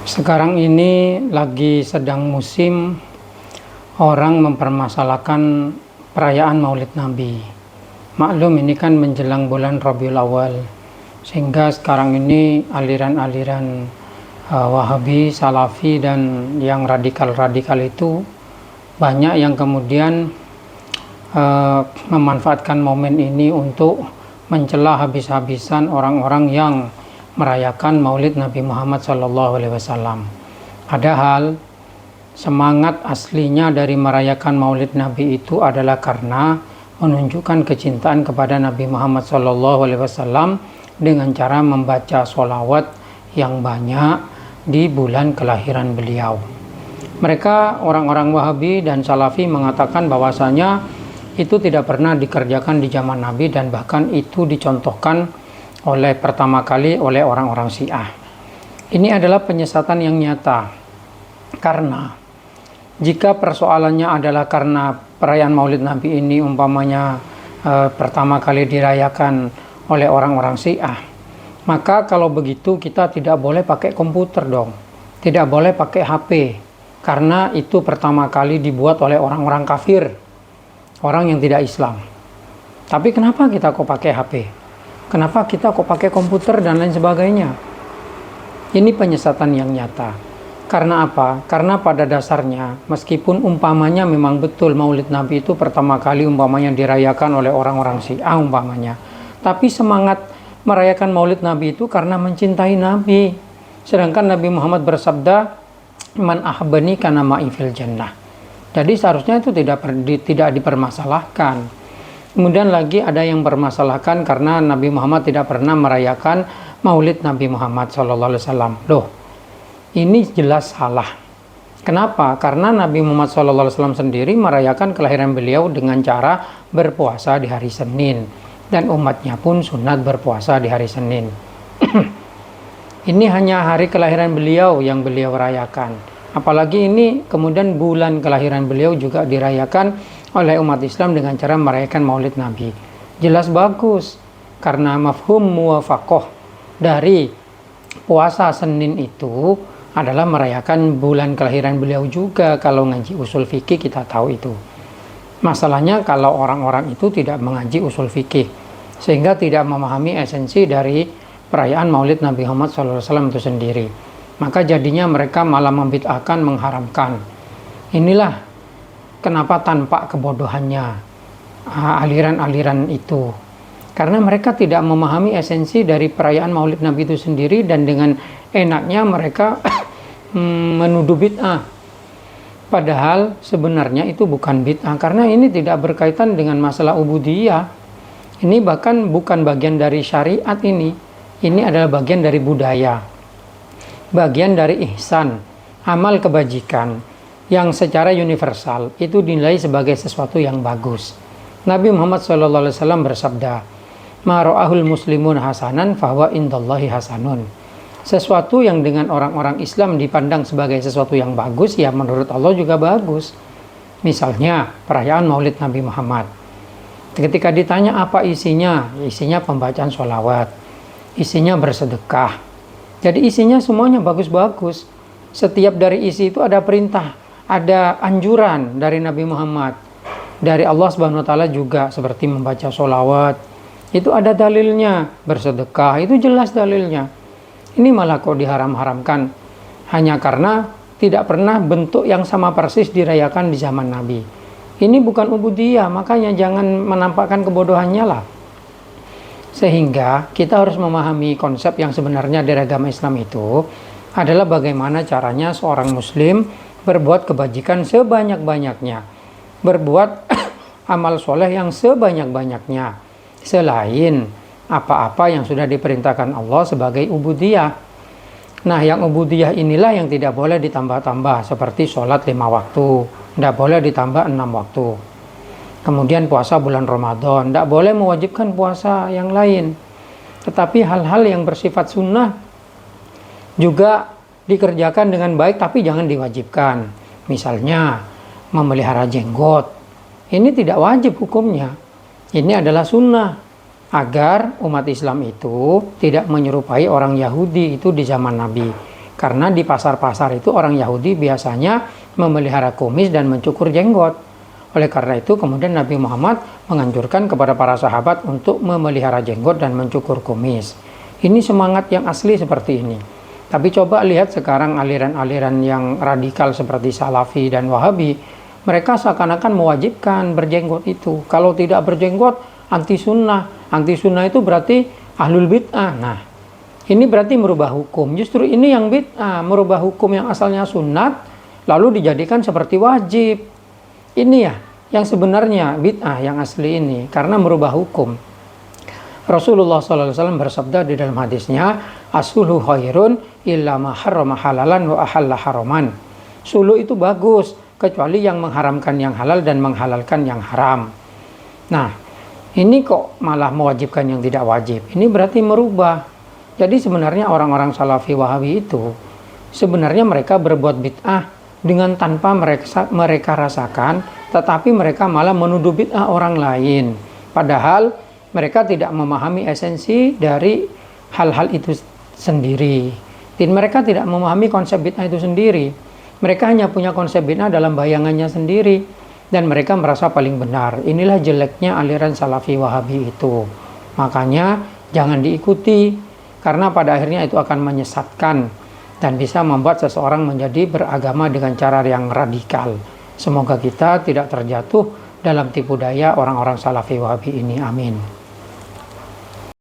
Sekarang ini lagi sedang musim orang mempermasalahkan perayaan Maulid Nabi. Maklum ini kan menjelang bulan Rabiul Awal, sehingga sekarang ini aliran-aliran Wahabi, Salafi dan yang radikal-radikal itu banyak yang kemudian memanfaatkan momen ini untuk mencela habis-habisan orang-orang yang merayakan Maulid Nabi Muhammad SAW. Padahal semangat aslinya dari merayakan Maulid Nabi itu adalah karena menunjukkan kecintaan kepada Nabi Muhammad SAW dengan cara membaca sholawat yang banyak di bulan kelahiran beliau. Mereka orang-orang Wahabi dan Salafi mengatakan bahwasanya itu tidak pernah dikerjakan di zaman Nabi dan bahkan itu dicontohkan pertama kali oleh orang-orang Syiah. Ini adalah penyesatan yang nyata, karena jika persoalannya adalah karena perayaan Maulid Nabi ini umpamanya pertama kali dirayakan oleh orang-orang Syiah, maka kalau begitu kita tidak boleh pakai komputer dong, tidak boleh pakai HP, karena itu pertama kali dibuat oleh orang-orang kafir, orang yang tidak Islam. Tapi kenapa kita kok pakai HP? Kenapa kita kok pakai komputer dan lain sebagainya? Ini penyesatan yang nyata. Karena apa? Karena pada dasarnya, meskipun umpamanya memang betul Maulid Nabi itu pertama kali umpamanya dirayakan oleh orang-orang Syiah umpamanya, tapi semangat merayakan Maulid Nabi itu karena mencintai Nabi. Sedangkan Nabi Muhammad bersabda, "Man ahbani kana ma'i fil jannah." Jadi seharusnya itu tidak dipermasalahkan. Kemudian lagi ada yang permasalahkan karena Nabi Muhammad tidak pernah merayakan Maulid Nabi Muhammad SAW. Loh, ini jelas salah. Kenapa? Karena Nabi Muhammad SAW sendiri merayakan kelahiran beliau dengan cara berpuasa di hari Senin. Dan umatnya pun sunat berpuasa di hari Senin. Ini hanya hari kelahiran beliau yang beliau rayakan. Apalagi ini kemudian bulan kelahiran beliau juga dirayakan oleh umat Islam dengan cara merayakan Maulid Nabi. Jelas bagus, karena mafhum muwafaqah dari puasa Senin itu adalah merayakan bulan kelahiran beliau juga. Kalau ngaji usul fikih kita tahu itu. Masalahnya kalau orang-orang itu tidak mengaji usul fikih, sehingga tidak memahami esensi dari perayaan Maulid Nabi Muhammad SAW itu sendiri, maka jadinya mereka malah membid'ahkan, mengharamkan. Inilah kenapa tanpa kebodohannya aliran-aliran itu, karena mereka tidak memahami esensi dari perayaan Maulid Nabi itu sendiri, dan dengan enaknya mereka menuduh bid'ah. Padahal sebenarnya itu bukan bid'ah, karena ini tidak berkaitan dengan masalah ubudiyah. Ini bahkan bukan bagian dari syariat ini adalah bagian dari budaya, bagian dari ihsan, amal kebajikan yang secara universal itu dinilai sebagai sesuatu yang bagus. Nabi Muhammad SAW bersabda, "Ma ra'ahul muslimun hasanan fahuwa indallahi hasanun." Sesuatu yang dengan orang-orang Islam dipandang sebagai sesuatu yang bagus, ya menurut Allah juga bagus. Misalnya perayaan Maulid Nabi Muhammad. Ketika ditanya apa isinya, isinya pembacaan sholawat, isinya bersedekah. Jadi isinya semuanya bagus-bagus. Setiap dari isi itu ada perintah, ada anjuran dari Nabi Muhammad, dari Allah Subhanahu wa taala juga, seperti membaca sholawat. Itu ada dalilnya, bersedekah itu jelas dalilnya. Ini malah kok diharam-haramkan hanya karena tidak pernah bentuk yang sama persis dirayakan di zaman Nabi. Ini bukan ubudiyah, makanya jangan menampakkan kebodohannya lah. Sehingga kita harus memahami konsep yang sebenarnya dari agama Islam itu adalah bagaimana caranya seorang muslim berbuat kebajikan sebanyak-banyaknya, berbuat amal soleh yang sebanyak-banyaknya, selain apa-apa yang sudah diperintahkan Allah sebagai ubudiyah. Nah, yang ubudiyah inilah yang tidak boleh ditambah-tambah, seperti sholat 5 waktu, tidak boleh ditambah 6 waktu. Kemudian puasa bulan Ramadan, tidak boleh mewajibkan puasa yang lain. Tetapi hal-hal yang bersifat sunnah juga dikerjakan dengan baik, tapi jangan diwajibkan. Misalnya memelihara jenggot, ini tidak wajib hukumnya. Ini adalah sunnah, agar umat Islam itu tidak menyerupai orang Yahudi itu di zaman Nabi. Karena di pasar-pasar itu orang Yahudi biasanya memelihara kumis dan mencukur jenggot. Oleh karena itu kemudian Nabi Muhammad menganjurkan kepada para sahabat untuk memelihara jenggot dan mencukur kumis. Ini semangat yang asli seperti ini. Tapi coba lihat sekarang aliran-aliran yang radikal seperti Salafi dan Wahabi, mereka seakan-akan mewajibkan berjenggot itu. Kalau tidak berjenggot, anti sunnah. Anti sunnah itu berarti ahlul bid'ah. Nah, ini berarti merubah hukum. Justru ini yang bid'ah, merubah hukum yang asalnya sunat, lalu dijadikan seperti wajib. Ini ya, yang sebenarnya bid'ah yang asli ini, karena merubah hukum. Rasulullah SAW bersabda di dalam hadisnya, "As-sulhu khairun illa ma harrama halalan wa ahalla haraman." Suluh itu bagus, kecuali yang mengharamkan yang halal dan menghalalkan yang haram. Nah, ini kok malah mewajibkan yang tidak wajib. Ini berarti merubah. Jadi sebenarnya orang-orang Salafi Wahabi itu, sebenarnya mereka berbuat bid'ah dengan tanpa mereka rasakan, tetapi mereka malah menuduh bid'ah orang lain. Padahal mereka tidak memahami esensi dari hal-hal itu sendiri. Dan mereka tidak memahami konsep bid'ah itu sendiri. Mereka hanya punya konsep bid'ah dalam bayangannya sendiri. Dan mereka merasa paling benar. Inilah jeleknya aliran Salafi Wahabi itu. Makanya jangan diikuti. Karena pada akhirnya itu akan menyesatkan. Dan bisa membuat seseorang menjadi beragama dengan cara yang radikal. Semoga kita tidak terjatuh dalam tipu daya orang-orang Salafi Wahabi ini. Amin.